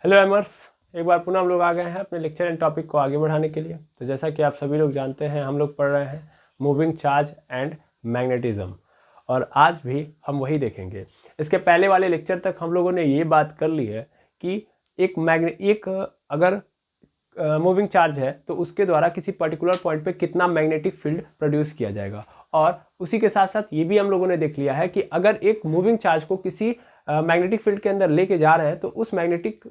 Hello एमर्स, एक बार पुनः हम लोग आ गए हैं अपने लेक्चर एंड टॉपिक को आगे बढ़ाने के लिए। तो जैसा कि आप सभी लोग जानते हैं, हम लोग पढ़ रहे हैं मूविंग चार्ज एंड मैग्नेटिज्म, और आज भी हम वही देखेंगे। इसके पहले वाले लेक्चर तक हम लोगों ने ये बात कर ली है कि एक अगर मूविंग चार्ज है तो उसके द्वारा किसी पर्टिकुलर पॉइंट पे कितना मैग्नेटिक फील्ड प्रोड्यूस किया जाएगा, और उसी के साथ साथ ये भी हम लोगों ने देख लिया है कि अगर एक मूविंग चार्ज को किसी मैग्नेटिक फील्ड के अंदर लेके जा रहे हैं तो उस मैग्नेटिक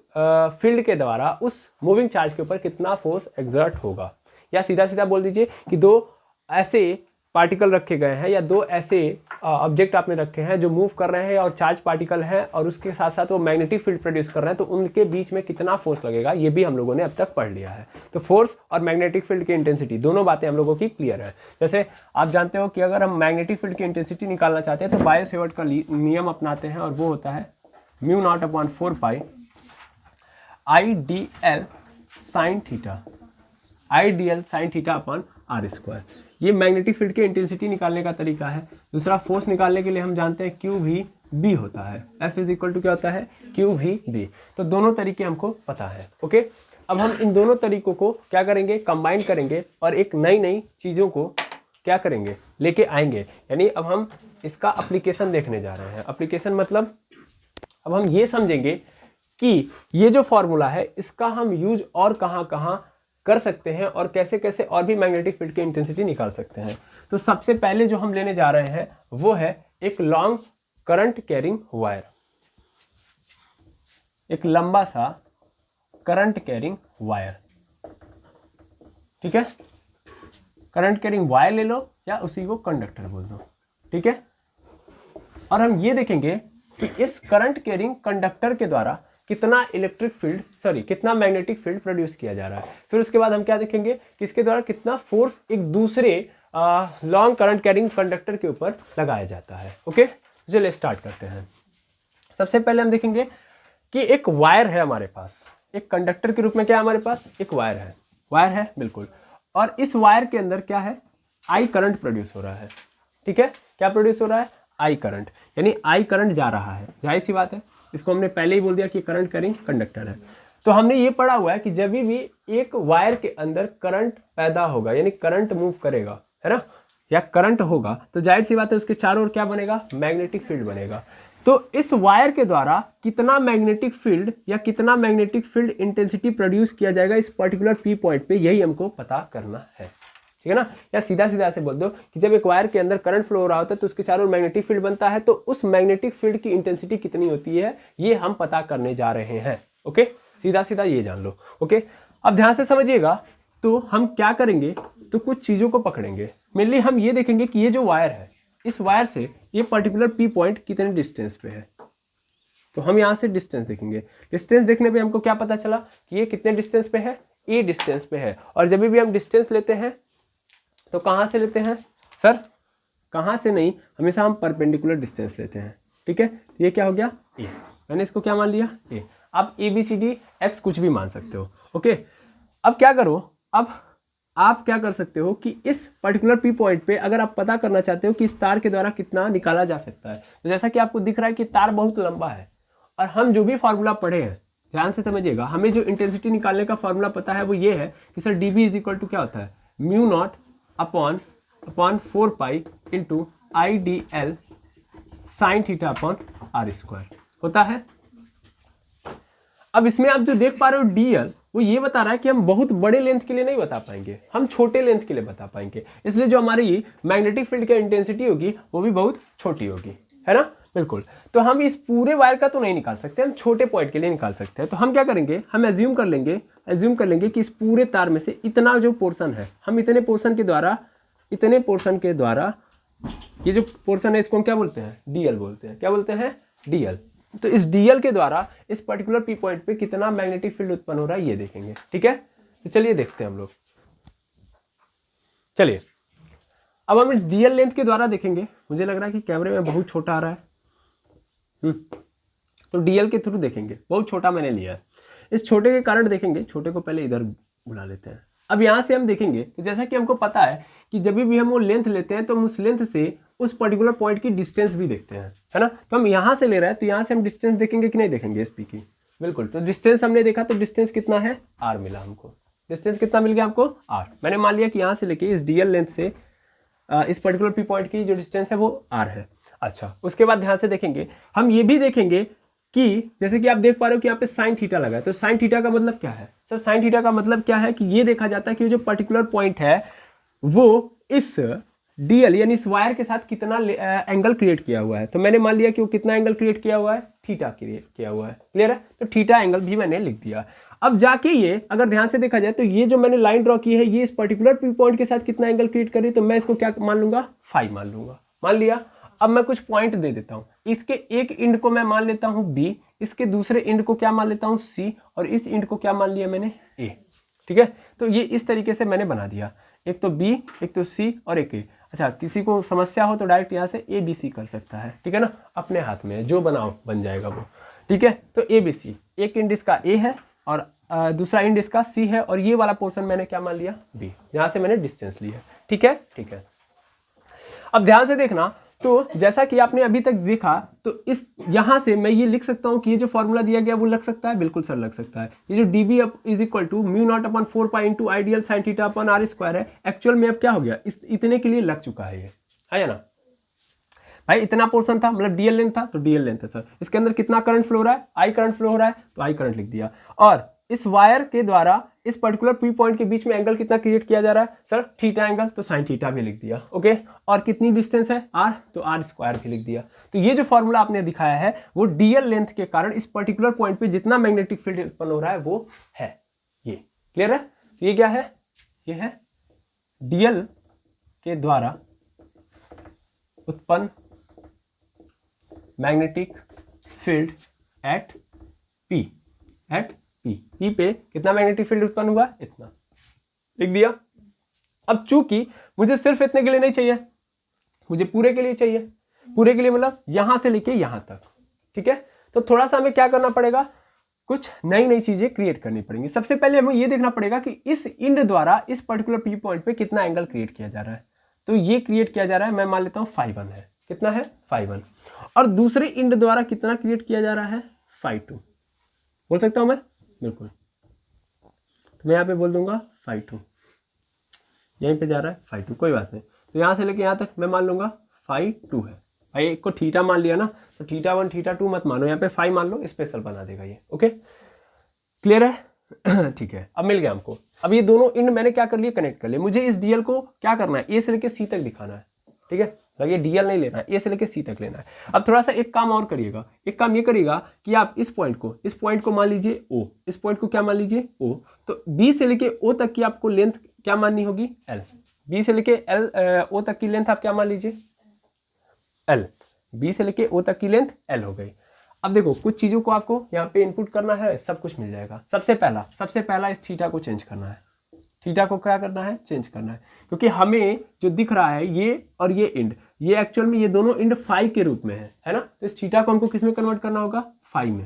फील्ड के द्वारा उस मूविंग चार्ज के ऊपर कितना फोर्स एक्सर्ट होगा। या सीधा सीधा बोल दीजिए कि दो ऐसे पार्टिकल रखे गए हैं या दो ऐसे ऑब्जेक्ट आपने रखे हैं जो मूव कर रहे हैं और चार्ज पार्टिकल हैं, और उसके साथ साथ वो मैग्नेटिक फील्ड प्रोड्यूस कर रहे हैं, तो उनके बीच में कितना फोर्स लगेगा ये भी हम लोगों ने अब तक पढ़ लिया है। तो फोर्स और मैग्नेटिक फील्ड की इंटेंसिटी दोनों बातें हम लोगों की क्लियर है। जैसे आप जानते हो कि अगर हम मैग्नेटिक फील्ड की इंटेंसिटी निकालना चाहते हैं तो बायो सेवर्ट का नियम अपनाते हैं, और वो होता है μ0/4 pi IDL sin theta, IDL sin theta upon are square. ये मैग्नेटिक फील्ड की इंटेंसिटी निकालने का तरीका है। दूसरा, फोर्स निकालने के लिए हम जानते हैं QVB होता है, F इज इक्वल टू क्या होता है QVB। तो दोनों तरीके हमको पता है। ओके, अब हम इन दोनों तरीकों को क्या करेंगे, कंबाइन करेंगे और एक नई नई चीज़ों को क्या करेंगे, लेके आएंगे। यानी अब हम इसका अप्लीकेशन देखने जा रहे हैं। अप्लीकेशन मतलब अब हम ये समझेंगे कि ये जो फॉर्मूला है इसका हम यूज और कहाँ कहाँ कर सकते हैं और कैसे कैसे और भी मैग्नेटिक फील्ड की इंटेंसिटी निकाल सकते हैं। तो सबसे पहले जो हम लेने जा रहे हैं वो है एक लॉन्ग करंट कैरिंग वायर, एक लंबा सा करंट कैरिंग वायर। ठीक है, करंट कैरिंग वायर ले लो या उसी को कंडक्टर बोल दो। ठीक है, और हम ये देखेंगे कि इस करंट कैरिंग कंडक्टर के द्वारा कितना कितना मैग्नेटिक फील्ड प्रोड्यूस किया जा रहा है। फिर उसके बाद हम क्या देखेंगे कि इसके द्वारा कितना फोर्स एक दूसरे लॉन्ग करंट कैरिंग कंडक्टर के ऊपर लगाया जाता है। ओके, चलिए स्टार्ट करते हैं। सबसे पहले हम देखेंगे कि एक वायर है हमारे पास, एक कंडक्टर के रूप में क्या है हमारे पास, एक वायर है बिल्कुल। और इस वायर के अंदर क्या है, आई करंट प्रोड्यूस हो रहा है। ठीक है, क्या प्रोड्यूस हो रहा है, आई करंट, यानी आई करंट जा रहा है। जाहिर सी बात है, इसको हमने पहले ही बोल दिया कि करंट कैरिंग कंडक्टर है। तो हमने ये पढ़ा हुआ है कि जब भी एक वायर के अंदर करंट पैदा होगा, यानी करंट मूव करेगा, है ना, या करंट होगा, तो जाहिर सी बात है उसके चारों ओर क्या बनेगा, मैग्नेटिक फील्ड बनेगा। तो इस वायर के द्वारा कितना मैग्नेटिक फील्ड या कितना मैग्नेटिक फील्ड इंटेंसिटी प्रोड्यूस किया जाएगा इस पर्टिकुलर पी पॉइंट पे, यही हमको पता करना है। ठीक है ना, या सीधा सीधा ऐसे बोल दो कि जब एक वायर के अंदर करंट फ्लो हो रहा होता है तो उसके चारों ओर मैग्नेटिक फील्ड बनता है, तो उस मैग्नेटिक फील्ड की इंटेंसिटी कितनी होती है ये हम पता करने जा रहे हैं। ओके, सीधा सीधा ये जान लो। ओके, अब ध्यान से समझिएगा। तो हम क्या करेंगे, तो कुछ चीजों को पकड़ेंगे। मेनली हम ये देखेंगे कि ये जो वायर है, इस वायर से ये पर्टिकुलर पी पॉइंट कितने डिस्टेंस पे है। तो हम यहाँ से डिस्टेंस देखेंगे। डिस्टेंस देखने पे हमको क्या पता चला कि ये कितने डिस्टेंस पे है, ए डिस्टेंस पे है। और जब भी हम डिस्टेंस लेते हैं तो कहाँ से लेते हैं सर, कहाँ से नहीं, हमेशा हम परपेंडिकुलर डिस्टेंस लेते हैं। ठीक है, तो ये क्या हो गया, ए, मैंने इसको क्या मान लिया, ए। आप ABCD X कुछ भी मान सकते हो। ओके, अब क्या करो, अब आप क्या कर सकते हो कि इस पर्टिकुलर पी पॉइंट पे अगर आप पता करना चाहते हो कि इस तार के द्वारा कितना निकाला जा सकता है, तो जैसा कि आपको दिख रहा है कि तार बहुत लंबा है, और हम जो भी फॉर्मूला पढ़े हैं ध्यान से समझिएगा, हमें जो इंटेंसिटी निकालने का फॉर्मूला पता है वो ये है कि sir DB is equal to क्या होता है, μ0/4 pi into IDL sin theta upon are square होता है। अब इसमें आप जो देख पा रहे हो DL, वो ये बता रहा है कि हम बहुत बड़े लेंथ के लिए नहीं बता पाएंगे, हम छोटे लेंथ के लिए बता पाएंगे। इसलिए जो हमारी मैग्नेटिक फील्ड की इंटेंसिटी होगी वो भी बहुत छोटी होगी, है ना, बिल्कुल। तो हम इस पूरे वायर का तो नहीं निकाल सकते, हम छोटे पॉइंट के लिए निकाल सकते हैं। तो हम क्या करेंगे, हम एज्यूम कर लेंगे कि इस पूरे तार में से इतना जो पोर्शन है, हम इतने पोर्शन के द्वारा ये जो पोर्शन है इसको हम क्या बोलते हैं, DL बोलते हैं। क्या बोलते हैं, DL। तो इस DL के द्वारा इस पर्टिकुलर पी पॉइंट पे कितना मैग्नेटिक फील्ड उत्पन्न हो रहा है ये देखेंगे। ठीक है, तो चलिए देखते हैं हम लोग। चलिए अब हम इस DL लेंथ के द्वारा देखेंगे। मुझे लग रहा है कि कैमरे में बहुत छोटा आ रहा है, तो DL के थ्रू देखेंगे। बहुत छोटा मैंने लिया है, इस छोटे के कारण देखेंगे। छोटे को पहले इधर बुला लेते हैं। अब यहाँ से हम देखेंगे तो जैसा कि हमको पता है कि जब भी हम वो लेंथ लेते हैं तो हम उस लेंथ से उस पर्टिकुलर पॉइंट की डिस्टेंस भी देखते हैं, है ना। तो हम यहाँ से ले रहे हैं तो यहाँ से हम डिस्टेंस देखेंगे कि नहीं देखेंगे, SP की बिल्कुल। तो डिस्टेंस हमने देखा, तो डिस्टेंस कितना है, r मिला हमको। डिस्टेंस कितना मिल गया आपको, r। मैंने मान लिया कि यहाँ से लेके इस डीएल लेंथ से इस पर्टिकुलर पी पॉइंट की जो डिस्टेंस है वो r है। अच्छा, उसके बाद ध्यान से देखेंगे, हम ये भी देखेंगे कि जैसे कि आप देख पा रहे हो कि यहाँ पे साइन थीटा लगा है, तो साइन थीटा का मतलब क्या है सर? साइन थीटा का मतलब क्या है कि ये देखा जाता है कि जो पर्टिकुलर पॉइंट है वो इस डीएल यानी इस वायर के साथ कितना एंगल क्रिएट किया हुआ है। तो मैंने मान लिया कि वो कितना एंगल क्रिएट किया हुआ है, थीटा क्रिएट किया हुआ है। क्लियर है? तो थीटा एंगल भी मैंने लिख दिया। अब जाके ये अगर ध्यान से देखा जाए तो ये जो मैंने लाइन ड्रॉ की है ये इस पर्टिकुलर पी पॉइंट के साथ कितना एंगल क्रिएट कर रही है, तो मैं इसको क्या मान लूंगा, फाई मान लूंगा। मान लिया। अब मैं कुछ पॉइंट दे देता हूं, इसके एक इंड को मैं मान लेता हूं बी, इसके दूसरे इंड को क्या मान लेता हूं सी, और इस इंड को क्या मान लिया मैंने ए। ठीक है, तो ये इस तरीके से मैंने बना दिया, एक तो बी, एक तो सी और एक ए। अच्छा, किसी को समस्या हो तो डायरेक्ट यहाँ से ए बी सी कर सकता है। ठीक है ना, अपने हाथ में है, जो बनाओ बन जाएगा वो। ठीक है, तो ए बी सी, एक इंड इसका ए है और दूसरा इंड इसका सी है, और ये वाला पोर्शन मैंने क्या मान लिया बी, यहाँ से मैंने डिस्टेंस लिया। ठीक है, ठीक है। अब ध्यान से देखना, तो जैसा कि आपने अभी तक देखा, तो इस यहां से मैं ये लिख सकता हूं कि ये जो फॉर्मूला दिया गया वो लग सकता है, बिल्कुल सर लग सकता है। ये जो d B is equal to mu not upon 4 pi into ideal sine theta upon are square है, एक्चुअल में अब क्या हो गया, इतने के लिए लग चुका है ये, है ना भाई? इतना पोर्शन था, मतलब डीएल लेंथ था, तो डीएल लेंथ है सर। इसके अंदर कितना करंट फ्लो हो रहा है, आई करंट फ्लो हो रहा है, तो आई करंट लिख दिया। और इस वायर के द्वारा इस पर्टिकुलर पी पॉइंट के बीच में एंगल कितना क्रिएट किया जा रहा है सर, थीटा एंगल, तो साइन थीटा भी लिख दिया। ओके, और कितनी डिस्टेंस है आर, तो आर स्क्वायर भी लिख दिया। तो ये जो फॉर्मूला आपने दिखाया है वो डीएल लेंथ के कारण इस पर्टिकुलर पॉइंट पे जितना मैग्नेटिक फील्ड उत्पन्न हो रहा है वो है ये। क्लियर है? ये क्या है, ये है डीएल के द्वारा उत्पन्न magnetic field at P. P पे कितना मैग्नेटिक फील्ड उत्पन्न हुआ, इतना लिख दिया। अब चूंकि मुझे सिर्फ इतने के लिए नहीं चाहिए, मुझे पूरे के लिए चाहिए। पूरे के लिए मतलब यहां से लेके यहां तक। ठीक है, तो थोड़ा सा हमें क्या करना पड़ेगा, कुछ नई नई चीजें क्रिएट करनी पड़ेंगी। सबसे पहले हमें यह देखना पड़ेगा कि इस इंड द्वारा इस पर्टिकुलर पी पॉइंट पे कितना एंगल क्रिएट किया जा रहा है। तो ये क्रिएट किया जा रहा है, मैं मान लेता हूं फाई 1 है। कितना है, फाई 1। और दूसरे इंड द्वारा कितना क्रिएट किया जा रहा है, फाई 2। बोल सकता हूं मैं, बिल्कुल। तो मैं यहाँ पे बोल दूंगा फाई 2, यहीं पे जा रहा है फाई 2, कोई बात नहीं। तो यहाँ से लेके यहाँ तक मैं मान लूंगा फाई 2 है। भाई एक को थीटा मान लिया ना, तो थीटा 1 थीटा 2 मत मानो, यहाँ पे फाई मान लो, स्पेशल बना देगा ये। ओके, क्लियर है? ठीक है, अब मिल गया हमको। अब ये दोनों इंड मैंने क्या कर लिया, कनेक्ट कर लिया। मुझे इस डीएल को क्या करना है, ए से लेके सी तक दिखाना है। ठीक है, ये डीएल नहीं लेना है, ए से लेके सी तक लेना है। अब थोड़ा सा एक काम और करिएगा, एक काम ये करिएगा कि आप इस पॉइंट को मान लीजिए ओ, इस पॉइंट को क्या मान लीजिए ओ। तो बी से लेके ओ तक की आपको लेंथ क्या माननी होगी, एल। बी से लेके एल ओ तक की लेंथ आप क्या मान लीजिए, एल। बी से लेके ओ तक की लेंथ एल हो गई। अब देखो, कुछ चीजों को आपको यहाँ पे इनपुट करना है, सब कुछ मिल जाएगा। सबसे पहला इस थीटा को चेंज करना है। थीटा को क्या करना है, चेंज करना है, क्योंकि हमें जो दिख रहा है ये और ये इंड, ये एक्चुअल में ये दोनों इंड फाई के रूप में है ना। तो इस थीटा को हमको किस में कन्वर्ट करना होगा, फाई में।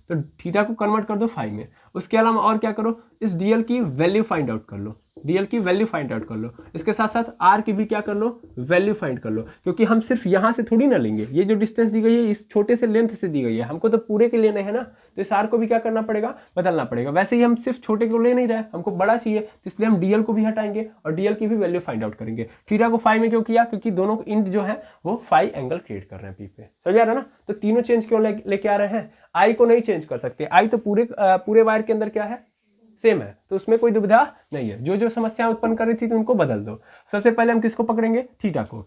तो थीटा को कन्वर्ट कर दो फाई में। उसके अलावा और क्या करो, इस डीएल की वैल्यू फाइंड आउट कर लो, डीएल की वैल्यू फाइंड आउट कर लो। इसके साथ साथ आर की भी क्या कर लो, वैल्यू फाइंड कर लो, क्योंकि हम सिर्फ यहाँ से थोड़ी ना लेंगे। ये जो डिस्टेंस दी गई है इस छोटे से लेंथ से दी गई है, हमको तो पूरे के लेने हैं ना। तो इस आर को भी क्या करना पड़ेगा, बदलना पड़ेगा। वैसे ही हम सिर्फ छोटे को ले नहीं रहे, हमको बड़ा चाहिए, तो इसलिए हम डीएल को भी हटाएंगे और डीएल की भी वैल्यू फाइंड आउट करेंगे। थीटा को फाई में क्यों किया, क्योंकि दोनों इंड जो है वो फाई एंगल क्रिएट कर रहे हैं पी पे। समझ आ रहा है ना? तो तीनों चेंज क्यों लेके आ रहे हैं, आई को नहीं चेंज कर सकते। आई तो पूरे वायर के अंदर क्या है, सेम है, तो उसमें कोई दुविधा नहीं है। जो जो समस्या उत्पन्न कर रही थी तो उनको बदल दो। सबसे पहले हम किसको पकड़ेंगे, थीटा को।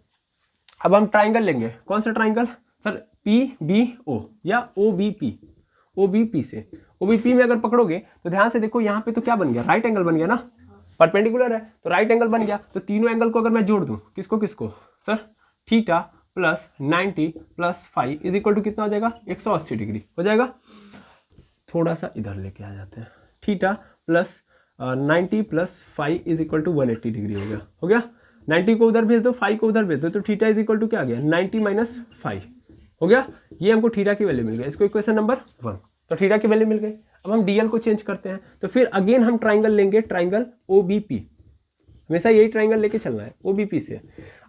अब हम ट्राइंगल लेंगे, कौन सा triangle sir, P B O या O B P. O B P से ओ बी पी में अगर पकड़ोगे तो ध्यान से देखो, यहाँ पे तो क्या बन गया, राइट एंगल बन गया ना, परपेंडिकुलर है तो राइट एंगल बन गया। तो तीनों एंगल को अगर मैं जोड़ दूं, किसको किसको sir, theta plus 90 plus phi is equal to कितना हो जाएगा, 180 डिग्री हो जाएगा। थोड़ा सा इधर लेके आ जाते हैं, theta plus 90 plus phi is equal to 180 degree हो गया। 90 को उधर भेज दो, फाई को उधर भेज दो, तो थीटा इज इक्वल टू क्या आ गया, 90 माइनस फाई हो गया। ये हमको थीटा की वैल्यू मिल गई, इसको इक्वेशन नंबर 1। तो थीटा की वैल्यू मिल गई। अब हम डीएल को चेंज करते हैं, तो फिर अगेन हम ट्राइंगल लेंगे, ट्राइंगल ओबीपी। हमेशा यही ट्राइंगल लेके चलना है ओबीपी से।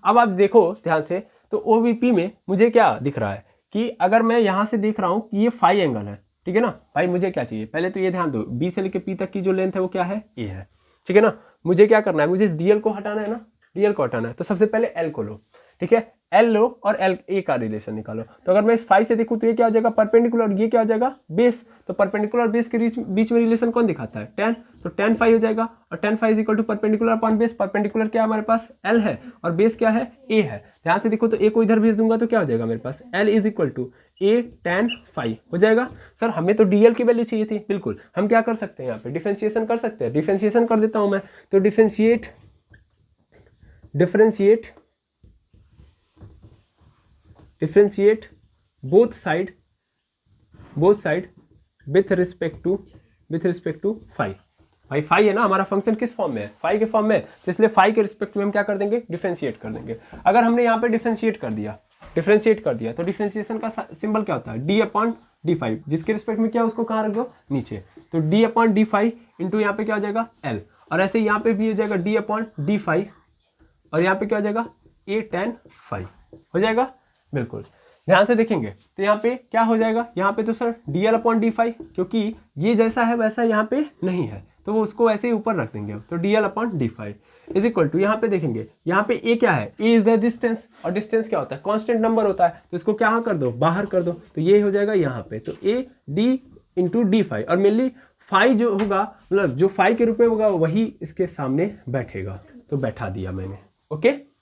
अब आप देखो ध्यान से, तो ओबीपी में मुझे क्या दिख रहा है कि अगर मैं यहाँ से देख रहा हूँ कि ये फाई एंगल है, ठीक है ना भाई। मुझे क्या चाहिए, पहले तो ये ध्यान दो, बी से लेकर पी तक की जो लेंथ है वो क्या है, ए है, ठीक है ना। मुझे क्या करना है, मुझे इस डीएल को हटाना है ना, डीएल को हटाना है, तो सबसे पहले एल को लो, ठीक है, एल लो और एल ए का रिलेशन निकालो। तो अगर मैं इस फाई से देखूं तो ये क्या हो जाएगा, परपेंडिकुलर, ये क्या हो जाएगा, बेस। तो परपेंडिकुलर बेस के बीच में रिलेशन कौन दिखाता है, टेन, तो टेन फाई हो जाएगा। और tan phi is equal to perpendicular upon base, perpendicular क्या है हमारे पास, एल है, और बेस क्या है, ए है। ध्यान से देखो तो ए को इधर भेज दूंगा तो क्या हो जाएगा मेरे पास, L is equal to a tan phi हो जाएगा। सर हमें तो डीएल की वैल्यू चाहिए थी, बिल्कुल, हम क्या कर सकते हैं यहाँ पे, डिफरेंशिएशन कर सकते हैं, डिफरेंशिएशन कर देता हूं मैं। तो differentiate both side with respect to phi. भाई फाई है ना हमारा फंक्शन, किस फॉर्म में है, फाई के फॉर्म में, तो इसलिए फाई के रिस्पेक्ट में हम क्या कर देंगे, डिफरेंशिएट कर देंगे। अगर हमने यहाँ पे डिफरेंशिएट कर दिया तो डिफरेंशिएशन का सिंबल क्या होता है, डी अपॉन डी फाइव, जिसके रिस्पेक्ट में क्या उसको कहाँ रख दो, नीचे। तो D upon d five into यहाँ पे क्या हो जाएगा, एल, और ऐसे यहाँ पे भी हो जाएगा डी अपॉन डी फाइव, और यहाँ पे क्या हो जाएगा, ए टेन फाइव हो जाएगा। बिल्कुल ध्यान से देखेंगे तो यहाँ पे क्या हो जाएगा, यहाँ पे तो sir D l upon d five, क्योंकि ये जैसा है वैसा यहाँ पे नहीं है, तो वो उसको ऐसे ही ऊपर रख देंगे। तो D l upon d five is equal to, यहाँ पे देखेंगे, यहाँ पे ए क्या है, ए इज द डिस्टेंस, और डिस्टेंस क्या होता है, कांस्टेंट नंबर होता है, तो इसको क्या कर दो, बाहर कर दो, तो ये हो जाएगा यहाँ पे, तो A D into D five, और मेनली फाइव जो होगा, मतलब जो फाइव के रूप में होगा वही इसके सामने बैठेगा, तो बैठा दिया मैंने, ओके।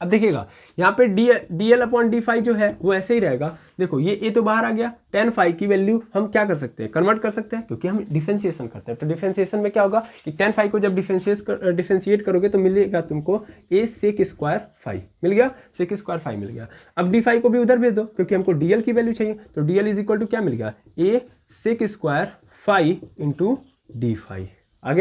अब देखिएगा यहाँ पे D l upon d five जो है वो ऐसे ही रहेगा। देखो ये ए तो बाहर आ गया, टेन फाइव की वैल्यू हम क्या कर सकते हैं, कन्वर्ट कर सकते हैं, क्योंकि हम डिफरेंशिएशन करते हैं। तो डिफरेंशिएशन में क्या होगा कि टेन फाइव को जब डिफरेंशिएट करोगे तो मिलेगा तुमको ए सेक स्क्वायर फाइव, मिल गया, सेक स्क्वायर फाइव मिल गया। अब डी फाइव को भी उधर भेज दो, क्योंकि हमको डी एल की वैल्यू चाहिए, तो D L is equal to क्या मिल गया, a sec square five into D five, आ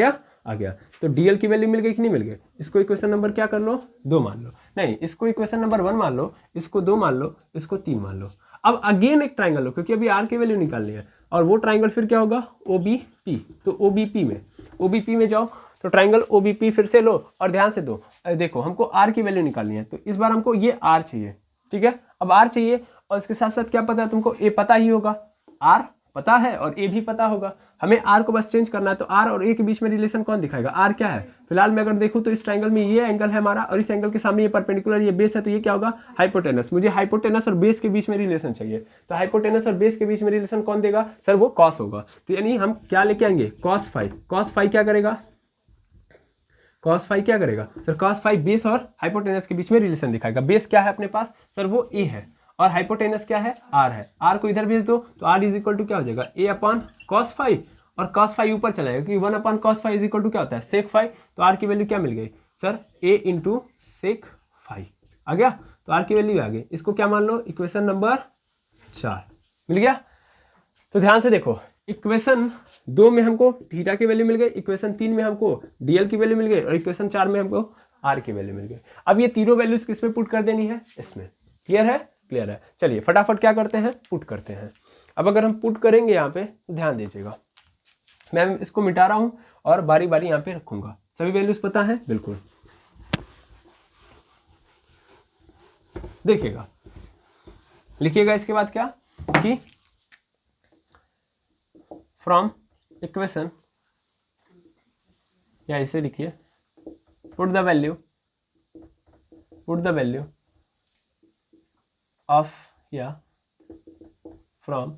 गया। तो डीएल की वैल्यू मिल गई कि नहीं मिल गई। इसको इक्वेशन नंबर क्या कर लो, 2 मान लो, नहीं इसको इक्वेशन नंबर 1 मान लो, इसको 2 मान लो, इसको 3 मान लो। अब अगेन एक ट्राइंगल लो, क्योंकि अभी आर की वैल्यू निकालनी है, और वो ट्राइंगल फिर क्या होगा, ओबीपी। तो ओबीपी में जाओ, तो ट्राइंगल ओबीपी फिर से लो, और ध्यान से दो, देखो हमको आर की वैल्यू निकालनी है, तो इस बार हमको ये आर चाहिए, ठीक है। अब आर चाहिए, और इसके साथ साथ क्या पता है तुमको, ए पता ही होगा, आर पता है और ए भी पता होगा, हमें आर को बस चेंज करना है। तो आर और ए के बीच में रिलेशन कौन दिखाएगा, आर क्या है, फिलहाल मैं अगर देखूं तो इस ट्रायंगल में ये एंगल है हमारा, और इस एंगल के सामने ये परपेंडिकुलर, ये बेस है, तो ये क्या होगा, हाइपोटेनस। मुझे हाइपोटेनस और बेस के बीच में रिलेशन चाहिए, तो हाइपोटेनस और बेस के बीच में रिलेशन कौन देगा, सर वो कॉस होगा। तो यानी हम क्या लेके आएंगे, कॉस फाइव क्या करेगा, कॉस फाइव क्या करेगा सर, कॉस फाइव बेस और हाइपोटेनस के बीच में रिलेशन दिखाएगा। बेस क्या है अपने पास सर, वो ए है, और हाइपोटेनस क्या है, आर है। आर को इधर भेज दो, तो आर इज इक्वल टू क्या हो जाएगा, ए अपॉन कॉस फाइव, और कॉस फाइव ऊपर चला जाएगा, क्योंकि 1 upon cos five is equal to क्या होता है, सेक फाइव। तो आर की वैल्यू क्या मिल गई sir, a into sec five आ गया। तो आर की वैल्यू आ गई, इसको क्या मान लो, इक्वेशन नंबर 4 मिल गया। तो ध्यान से देखो, इक्वेशन 2 में हमको थीटा की वैल्यू मिल गई, इक्वेशन 3 में हमको डीएल की वैल्यू मिल गई, और इक्वेशन 4 में हमको आर की वैल्यू मिल गई। अब ये तीनों वैल्यूज किस में पुट कर देनी है, इसमें। क्लियर है। चलिए फटाफट क्या करते हैं, पुट करते हैं। अब अगर हम पुट करेंगे यहाँ पे, तो ध्यान दीजिएगा, मैं इसको मिटा रहा हूं और बारी बारी यहाँ पे रखूंगा। सभी वैल्यूज पता है, बिल्कुल देखिएगा, लिखिएगा इसके बाद क्या कि फ्रॉम इक्वेशन, या इसे लिखिए, पुट द वैल्यू ऑफ, या फ्रॉम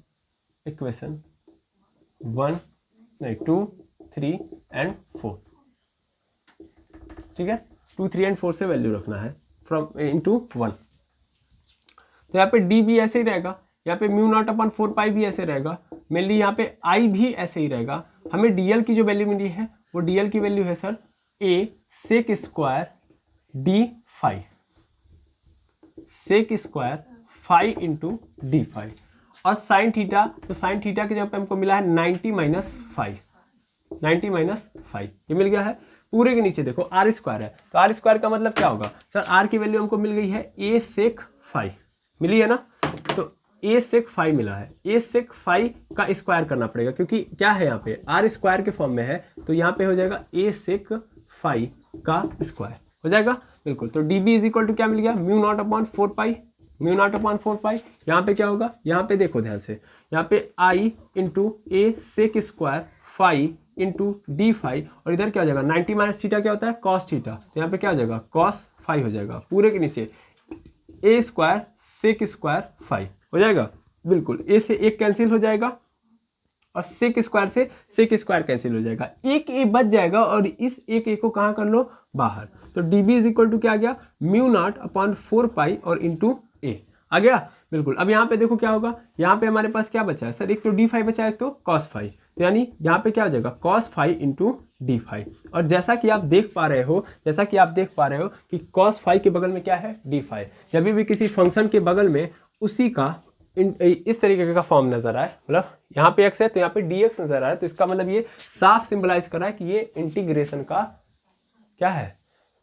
इक्वेशन 1, 2, 3 एंड 4, ठीक है। 2, 3 एंड 4 से वैल्यू रखना है, फ्रॉम इनटू 1। तो यहाँ पे डी भी ऐसे ही रहेगा, यहाँ पे म्यू नॉट अपॉन 4 पाई भी ऐसे रहेगा, मेनली यहाँ पे आई भी ऐसे ही रहेगा। हमें डीएल की जो वैल्यू मिली है, वो डीएल की वैल्यू है sir a sec square D five, sec square 5 into D five, और साइन थीटा, तो साइन थीटा के जगह पे हमको मिला है 90 माइनस 5, ये मिल गया है। पूरे के नीचे देखो आर स्क्वायर है, तो आर स्क्वायर का मतलब क्या होगा सर, आर की वैल्यू हमको मिल गई है ए सेक 5 मिली है ना, तो ए सेक 5 मिला है, ए सेक 5 का स्क्वायर करना पड़ेगा, क्योंकि क्या है यहाँ पे आर स्क्वायर के फॉर्म में है, तो यहाँ पे हो जाएगा ए सेक 5 का स्क्वायर हो जाएगा, बिल्कुल। तो d B is equal to क्या मिल गया, mu not upon 4 pi mu not upon 4 pi. यहाँ पे क्या होगा, यहाँ पे देखो ध्यान से, यहाँ पे I into a sec square phi into D phi, और इधर क्या हो जाएगा 90 माइनस थीटा क्या होता है कॉस थीटा, तो यहाँ पे क्या हो जाएगा कॉस फाई हो जाएगा, पूरे के नीचे ए स्क्वायर सेक स्क्वायर फाई हो जाएगा, बिल्कुल ए से एक कैंसिल हो जाएगा और सेक स्क्वायर से सेक स्क्वायर कैंसिल हो जाएगा, एक ए बच जाएगा और इस एक ए को कहाँ कर लो बाहर, तो d B is equal to क्या आ गया म्यू नॉट अपॉन 4 पाई और इंटू ए आ गया, बिल्कुल। अब यहाँ पे देखो क्या होगा, यहाँ पे हमारे पास क्या बचा है सर, एक तो डी फाई बचा है, एक तो कॉस फाई, तो यानी यहाँ पे क्या हो जाएगा cos phi into D phi, और जैसा कि आप देख पा रहे हो कि कॉस फाई के बगल में क्या है डी फाई, जब भी किसी फंक्शन के बगल में उसी का इस तरीके का फॉर्म नजर आए, मतलब यहाँ पे x है तो यहाँ पे dx नजर आए, तो इसका मतलब ये साफ सिंबलाइज कर रहा है कि ये इंटीग्रेशन का क्या है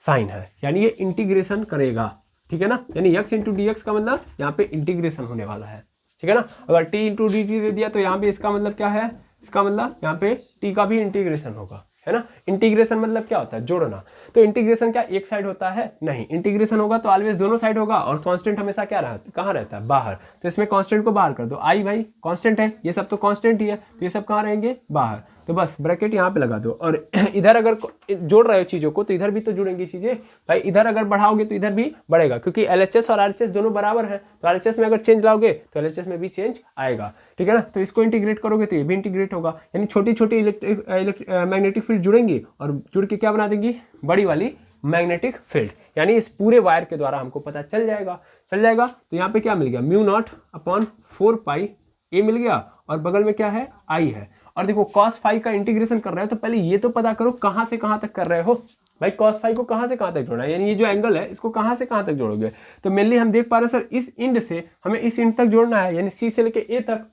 साइन है, यानी ये इंटीग्रेशन करेगा, ठीक है ना, यानी x इंटू डी एक्स का मतलब यहाँ पे इंटीग्रेशन होने वाला है, ठीक है ना। अगर t इंटू डी टी दे दिया तो यहाँ पे इसका मतलब क्या है, इसका मतलब यहाँ पे t का भी इंटीग्रेशन होगा, है ना। इंटीग्रेशन मतलब क्या होता है जोड़ना, तो इंटीग्रेशन क्या एक साइड होता है, नहीं, इंटीग्रेशन होगा तो ऑलवेज दोनों साइड होगा, और कांस्टेंट हमेशा क्या रहता है कहाँ रहता है बाहर, तो इसमें कांस्टेंट को बाहर कर दो, आई भाई कांस्टेंट है, ये सब तो कांस्टेंट ही है, तो ये सब कहाँ रहेंगे बाहर, तो बस ब्रैकेट यहाँ पे लगा दो, और इधर अगर जोड़ रहे हो चीजों को तो इधर भी तो जुड़ेंगी चीजें भाई, इधर अगर बढ़ाओगे तो इधर भी बढ़ेगा, क्योंकि एलएचएस और आरएचएस दोनों बराबर है, तो आरएचएस में अगर चेंज लाओगे तो एलएचएस में भी चेंज आएगा, ठीक है ना। तो इसको इंटीग्रेट करोगे तो ये भी इंटीग्रेट होगा, यानी छोटी छोटी मैग्नेटिक फील्ड जुड़ेंगी और जुड़ के क्या बना देंगी बड़ी वाली मैग्नेटिक फील्ड, यानी इस पूरे वायर के द्वारा हमको पता चल जाएगा। तो यहाँ पे क्या मिल गया म्यू नॉट अपॉन 4 पाई ए मिल गया, और बगल में क्या है आई है, और देखो cos फाई का इंटीग्रेशन कर रहे हो तो पहले ये तो पता करो कहाँ से कहाँ तक कर रहे हो भाई, cos फाई को कहाँ से कहाँ तक जोड़ना है, यानी ये जो एंगल है इसको कहाँ से कहाँ तक जोड़ोगे, तो मेनली हम देख पा रहे हैं सर इस इंड से हमें इस इंड तक जोड़ना है, यानी सी से लेके ए तक,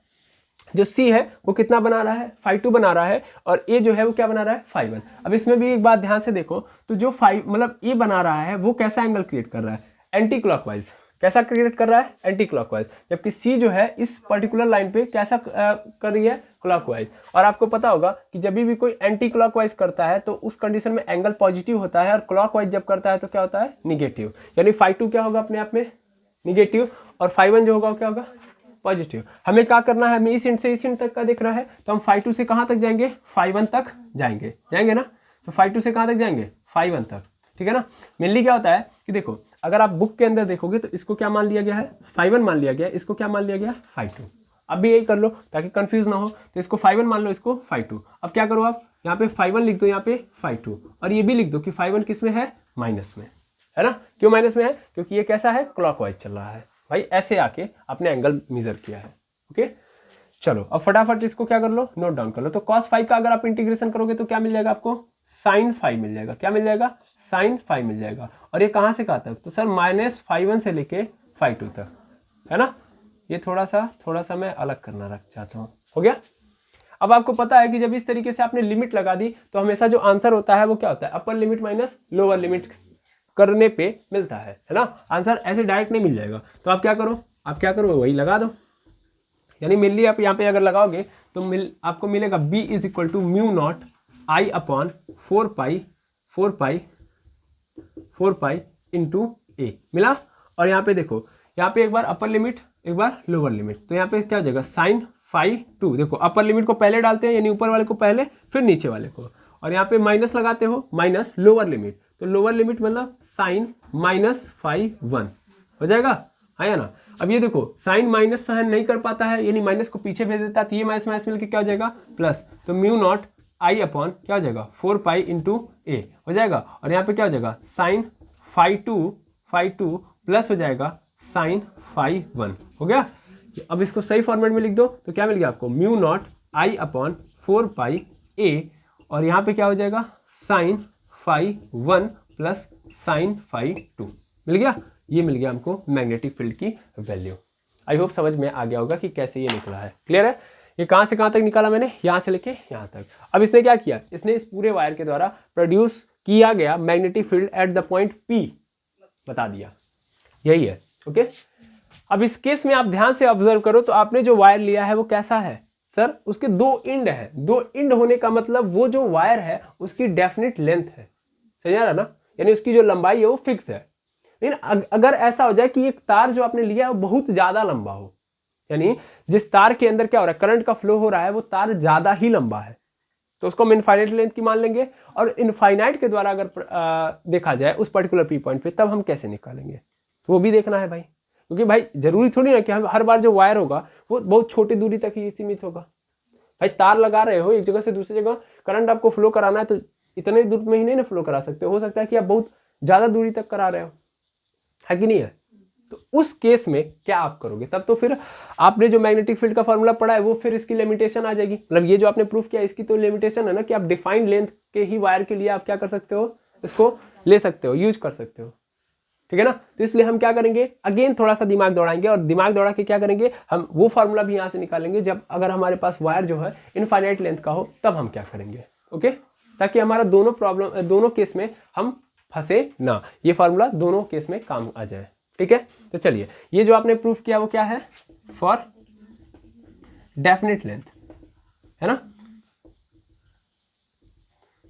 जो सी है वो कितना बना रहा है फाई 2 बना रहा है, और ए जो है वो क्या बना रहा है फाई 1। अब इसमें भी एक बात ध्यान से देखो, तो जो फाई मतलब ए बना रहा है वो कैसा एंगल क्रिएट कर रहा है एंटी क्लॉकवाइज, कैसा क्रिएट कर रहा है एंटी क्लॉकवाइज, जबकि सी जो है इस पर्टिकुलर लाइन पे कैसा कर रही है क्लॉकवाइज, और आपको पता होगा कि जब भी कोई एंटी क्लॉकवाइज करता है तो उस कंडीशन में एंगल पॉजिटिव होता है, और क्लॉकवाइज जब करता है तो क्या होता है निगेटिव, यानी फाई 2 क्या होगा अपने आप में निगेटिव, और फाई 1 जो होगा क्या होगा पॉजिटिव। हमें क्या करना है, हमें इस इंड से इस इंड तक का देखना है, तो हम फाई 2 से कहाँ तक जाएंगे फाई 1 तक जाएंगे ना, तो फाई 2 से कहाँ तक जाएंगे फाई 1 तक, ठीक है ना। मेनली क्या होता है कि देखो अगर आप बुक के अंदर देखोगे तो इसको क्या मान लिया गया है फाई 1 मान लिया गया है, इसको क्या मान लिया गया फाई 2, अब भी यही कर लो ताकि कंफ्यूज ना हो, तो इसको फाई 1 मान लो, इसको फाई 2, अब क्या करो आप यहाँ पे फाई 1 लिख दो, यहाँ पे फाई 2, और ये भी लिख दो कि फाई 1 किस में है माइनस में, है ना। क्यों माइनस में है, क्योंकि ये कैसा है क्लॉकवाइज चल रहा है भाई, ऐसे आके आपने एंगल मेजर किया है, ओके। चलो अब फटाफट इसको क्या कर लो नोट डाउन कर लो, तो cos फाई का अगर आप इंटीग्रेशन करोगे तो क्या मिल जाएगा आपको साइन फाई मिल जाएगा, क्या मिल जाएगा साइन फाई मिल जाएगा, और ये कहाँ से कहाँ तक, तो सर माइनस फाई 1 से लेके फाई 2 तक, है ना। ये थोड़ा सा मैं अलग करना रख चाहता हूँ, हो गया। अब आपको पता है कि जब इस तरीके से आपने लिमिट लगा दी तो हमेशा जो आंसर होता है वो क्या होता है upper limit minus lower limit करने पे मिलता है ना, आंसर ऐसे डायरेक्ट नहीं मिल जाएगा, तो आप क्या करो वही लगा दो, यानी मेनली आप यहाँ पे अगर लगाओगे तो आपको मिलेगा b is equal to mu naught I upon 4 pi into a मिला, और यहाँ पे देखो यहाँ पे एक बार अपर लिमिट एक बार लोअर लिमिट, तो यहाँ पे क्या हो जाएगा साइन फाई 2, देखो अपर लिमिट को पहले डालते हैं यानी ऊपर वाले को पहले फिर नीचे वाले को, और यहाँ पे माइनस लगाते हो माइनस लोअर लिमिट, तो लोअर लिमिट मतलब साइन माइनस फाई 1 हो जाएगा, है या ना। अब ये देखो साइन माइनस सहन नहीं कर पाता है, यानी माइनस को पीछे भेज देता है, तो ये माइनस माइनस मिलकर क्या हो जाएगा प्लस, तो म्यू नॉट आई अपॉन क्या हो जाएगा 4 पाई इंटू ए हो जाएगा, और यहाँ पे क्या हो जाएगा साइन फाई 2 प्लस हो जाएगा साइन फाई 1 हो गया। अब इसको सही फॉर्मेट में लिख दो तो क्या मिल गया आपको mu naught I upon 4 pi a, और यहाँ पे क्या हो जाएगा sine phi 1 plus sine phi 2 मिल गया, ये मिल गया हमको मैग्नेटिक फील्ड की वैल्यू। आई होप समझ में आ गया होगा कि कैसे ये निकला है, क्लियर है। ये कहाँ से कहाँ तक निकाला मैंने, यहाँ से लेके यहाँ तक। अब इसने क्या किया, इसने इस पूरे वायर के द्वारा प्रोड्यूस किया गया magnetic field at the point P बता दिया, यही है, ओके। अब इस केस में आप ध्यान से ऑब्जर्व करो तो आपने जो वायर लिया है वो कैसा है सर, उसके 2 इंड है, 2 इंड होने का मतलब वो जो वायर है उसकी डेफिनेट लेंथ है, समझ आ रहा ना, यानी उसकी जो लंबाई है वो फिक्स है। लेकिन अगर ऐसा हो जाए कि एक तार जो आपने लिया है वो बहुत ज्यादा लंबा हो, यानी जिस तार के अंदर क्या हो रहा है, करंट का फ्लो हो रहा है, वो तार ज्यादा ही लंबा है, तो उसको हम इनफाइनाइट लेंथ की मान लेंगे। और इनफाइनाइट के द्वारा अगर देखा जाए उस पर्टिकुलर पी पॉइंट पे, तब हम कैसे निकालेंगे, तो वो भी देखना है भाई। क्योंकि भाई जरूरी थोड़ी ना कि हम हर बार जो वायर होगा वो बहुत छोटी दूरी तक ही सीमित होगा। भाई तार लगा रहे हो एक जगह से दूसरी जगह, करंट आपको फ्लो कराना है तो इतने दूर में ही नहीं ना फ्लो करा सकते, हो सकता है कि आप बहुत ज्यादा दूरी तक करा रहे हो, है कि नहीं है। तो उस केस में क्या आप करोगे, तब तो फिर आपने जो मैग्नेटिक फील्ड का फॉर्मूला पढ़ा है वो फिर इसकी लिमिटेशन आ जाएगी। मतलब ये जो आपने प्रूफ किया इसकी तो लिमिटेशन है ना कि आप डिफाइंड लेंथ के ही वायर के लिए आप क्या कर सकते हो, इसको ले सकते हो, यूज कर सकते हो, ठीक है ना। तो इसलिए हम क्या करेंगे, अगेन थोड़ा सा दिमाग दौड़ाएंगे, और दिमाग दौड़ा के क्या करेंगे, हम वो फॉर्मूला भी यहाँ से निकालेंगे जब अगर हमारे पास वायर जो है इनफाइनाइट लेंथ का हो, तब हम क्या करेंगे, ओके, ताकि हमारा दोनों केस में हम फंसे ना, ये फॉर्मूला दोनों केस में काम आ जाए, ठीक है। तो चलिए, ये जो आपने प्रूफ किया वो क्या है, फॉर डेफिनेट लेंथ, है ना,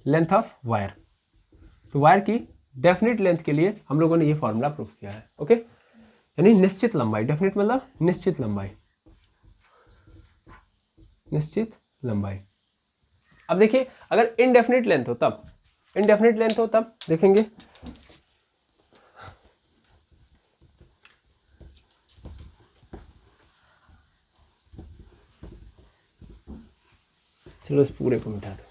लेंथ ऑफ वायर। तो वायर की डेफिनेट लेंथ के लिए हम लोगों ने ये फॉर्मूला प्रूफ किया है, ओके, यानी निश्चित लंबाई, डेफिनेट मतलब निश्चित लंबाई, निश्चित लंबाई। अब देखिए अगर इनडेफिनेट लेंथ हो तब, इनडेफिनेट लेंथ हो तब देखेंगे, चलो इस पूरे को मिटा दो।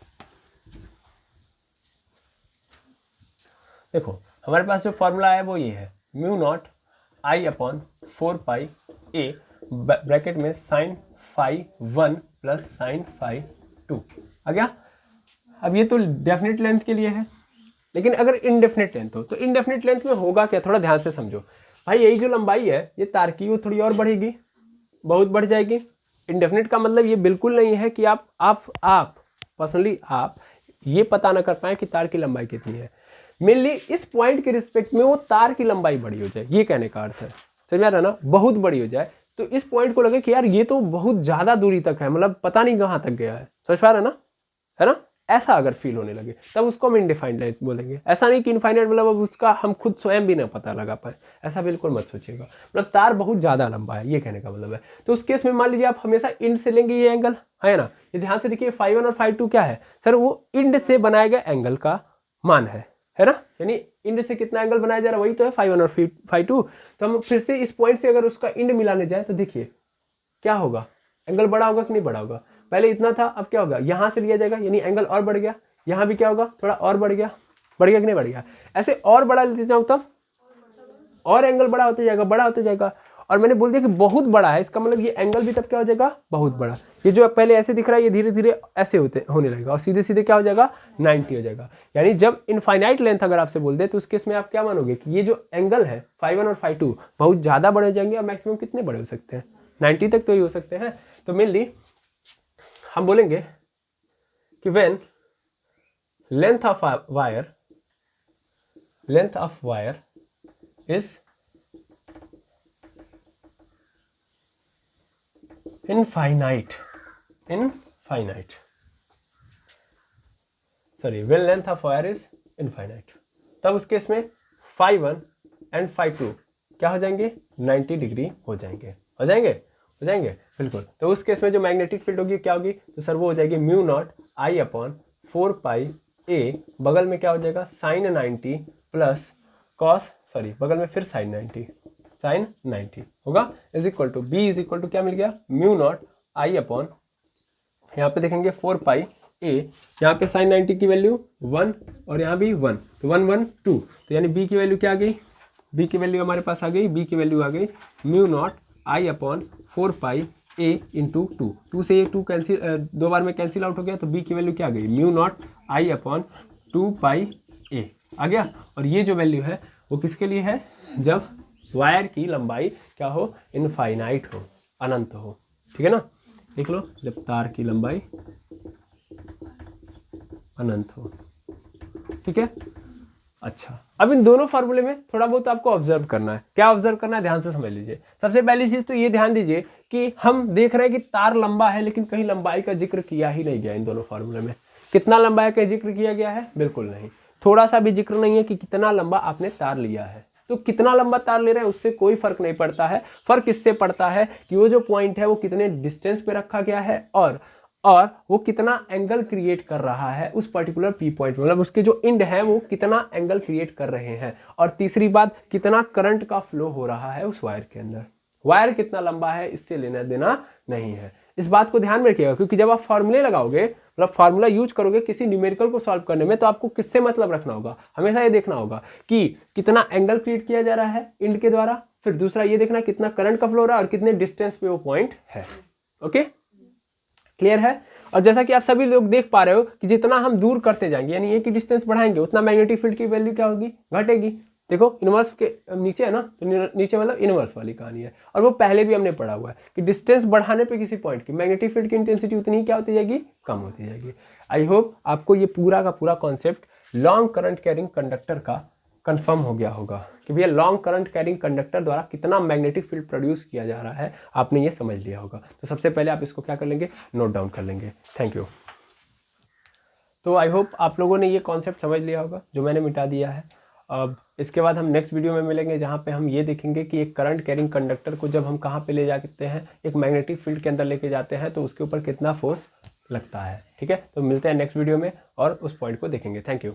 देखो हमारे पास जो फॉर्मूला है वो ये है, mu naught I upon 4 pi a bracket में sine phi 1 plus sine phi 2 आ गया। अब ये तो डेफिनेट लेंथ के लिए है, लेकिन अगर इनडेफिनेट लेंथ हो तो इनडेफिनेट लेंथ में होगा क्या, थोड़ा ध्यान से समझो भाई। यही जो लंबाई है ये तार की, वो थोड़ी और बढ़ेगी, बहुत बढ़ जाएगी। इनडेफिनेट का मतलब ये बिल्कुल नहीं है कि आप पर्सनली आप ये पता ना कर पाए कि तार की लंबाई कितनी है। मेनली इस पॉइंट के रिस्पेक्ट में वो तार की लंबाई बड़ी हो जाए, ये कहने का अर्थ है, समझ आ रहा ना, बहुत बड़ी हो जाए तो इस पॉइंट को लगे कि यार ये तो बहुत ज्यादा दूरी तक है, मतलब पता नहीं कहां तक गया है, समझ पा रहा ना, है ना। ऐसा अगर फील होने लगे तब उसको हम इनडिफाइंड लेंथ बोलेंगे। ऐसा नहीं कि इनफाइनाइट मतलब अब उसका हम खुद स्वयं भी ना पता लगा पाए, ऐसा बिल्कुल मत सोचिएगा। मतलब तार बहुत ज्यादा लंबा है, ये कहने का मतलब है। तो उस केस में मान लीजिए आप हमेशा इंड से लेंगे ये एंगल, है ना। ये ध्यान से देखिए φ1 और φ2 क्या है सर, वो इंड से बनाए गए एंगल का मान है ना। यानी इंड से कितना एंगल बनाया जा रहा है वही तो है φ1 और φ2। तो हम फिर से इस पॉइंट से अगर उसका इंड मिलाने जाए तो देखिए क्या होगा, एंगल बड़ा होगा कि नहीं बड़ा होगा। पहले इतना था, अब क्या होगा, यहां से लिया जाएगा यानी एंगल और बढ़ गया, यहां भी क्या होगा, थोड़ा और बढ़ गया कि नहीं बढ़ गया। ऐसे और बड़ा लेते जाऊं तब और एंगल बड़ा होते जाएगा, बड़ा होते जाएगा। और मैंने बोल दिया कि बहुत बड़ा है, इसका मतलब ये एंगल भी तब क्या हो जाएगा, बहुत बड़ा। ये जो पहले ऐसे दिख रहा है ये धीरे धीरे ऐसे होने लगेगा और सीधे सीधे क्या हो जाएगा, 90 हो जाएगा। यानी जब इनफाइनाइट लेंथ अगर आपसे बोल दे तो उस केस में आप क्या मानोगे कि ये जो एंगल है φ1 और φ2 बहुत ज्यादा बड़े हो जाएंगे, और मैक्सिमम कितने बड़े हो सकते हैं, 90 तक तो ही हो सकते हैं। तो मेनली हम बोलेंगे कि when length of wire is infinite, sorry, when length of wire is infinite, तब उस केस में φ1 एंड φ2 क्या हो जाएंगे, 90 डिग्री हो जाएंगे बिल्कुल। तो उस केस में जो मैग्नेटिक फील्ड होगी क्या होगी, तो सर वो हो जाएगी mu naught I upon 4 pi ए, बगल में क्या हो जाएगा साइन 90 प्लस कॉस, सॉरी बगल में फिर साइन 90 होगा, is equal to B is equal to क्या मिल गया, म्यू नॉट आई अपॉन, यहाँ पे देखेंगे 4 पाई ए, यहाँ पे साइन 90 की वैल्यू 1 और यहाँ भी 1, तो 1 1 2, तो यानी बी की वैल्यू क्या आ गई, बी की वैल्यू हमारे पास आ गई, बी की वैल्यू आ गई mu naught I upon 4 pi A into 2 से ये 2 कैंसिल, 2 बार में कैंसिल आउट हो गया, तो बी की वैल्यू क्या आ गई, म्यू नॉट आई अपॉन 2 पाई ए आ गया। और ये जो वैल्यू है वो किसके लिए है, जब वायर की लंबाई क्या हो, इनफाइनाइट हो, अनंत हो, ठीक है ना। लिख लो, जब तार की लंबाई अनंत हो, ठीक है। अच्छा, अब इन दोनों फार्मूले में थोड़ा बहुत आपको ऑब्जर्व करना है। क्या ऑब्जर्व करना है, ध्यान से समझ लीजिए। सबसे पहली चीज तो ये ध्यान दीजिए कि हम देख रहे हैं कि तार लंबा है, लेकिन कहीं लंबाई का जिक्र किया ही नहीं गया इन दोनों फार्मूले में। कितना लंबाई का जिक्र किया गया है, बिल्कुल नहीं। थोड़ा सा भी जिक्र नहीं है कि कितना लंबा आपने तार लिया है, तो कितना लंबा तार ले रहे हैं उससे कोई फर्क नहीं पड़ता है। फर्क इससे पड़ता है कि वो जो पॉइंट है वो कितने डिस्टेंस पे रखा गया है और वो कितना एंगल क्रिएट कर रहा है उस पर्टिकुलर पी पॉइंट, मतलब उसके जो इंड है वो कितना एंगल क्रिएट कर रहे हैं। और तीसरी बात, कितना करंट का फ्लो हो रहा है उस वायर के अंदर। वायर कितना लंबा है इससे लेना देना नहीं है। इस बात को ध्यान में रखिएगा, क्योंकि जब आप फॉर्मूले लगाओगे, मतलब फार्मूला यूज करोगे किसी न्यूमेरिकल को सॉल्व करने में, तो आपको किससे मतलब रखना होगा, हमेशा ये देखना होगा कि कितना एंगल क्रिएट किया जा रहा है इंड के द्वारा, फिर दूसरा ये देखना कितना करंट का फ्लो हो रहा है और कितने डिस्टेंस पे वो पॉइंट है। ओके, क्लियर है। और जैसा कि आप सभी लोग देख पा रहे हो कि जितना हम दूर करते जाएंगे, यानी एक ही डिस्टेंस बढ़ाएंगे, उतना मैग्नेटिक फील्ड की वैल्यू क्या होगी, घटेगी। देखो इनवर्स के नीचे है ना, तो नीचे मतलब इनवर्स वाली कहानी है। और वो पहले भी हमने पढ़ा हुआ है कि डिस्टेंस बढ़ाने पे किसी पॉइंट की मैग्नेटिक फील्ड की इंटेंसिटी उतनी ही क्या होती जाएगी, कम होती जाएगी। आई होप आपको ये पूरा का पूरा concept long current carrying conductor का कंफर्म हो गया होगा कि भैया लॉन्ग करंट कैरिंग कंडक्टर द्वारा कितना मैग्नेटिक फील्ड प्रोड्यूस किया जा रहा है, आपने ये समझ लिया होगा। तो सबसे पहले आप इसको क्या कर लेंगे, नोट डाउन कर लेंगे। Thank you. तो आई होप आप लोगों ने ये कॉन्सेप्ट समझ लिया होगा जो मैंने मिटा दिया है। अब इसके बाद हम नेक्स्ट वीडियो में मिलेंगे, जहाँ पे हम ये देखेंगे कि एक करंट कैरिंग कंडक्टर को जब हम कहाँ पे ले जाते हैं, एक मैग्नेटिक फील्ड के अंदर लेके जाते हैं, तो उसके ऊपर कितना फोर्स लगता है। ठीक है, तो मिलते हैं नेक्स्ट वीडियो में और उस पॉइंट को देखेंगे। Thank you.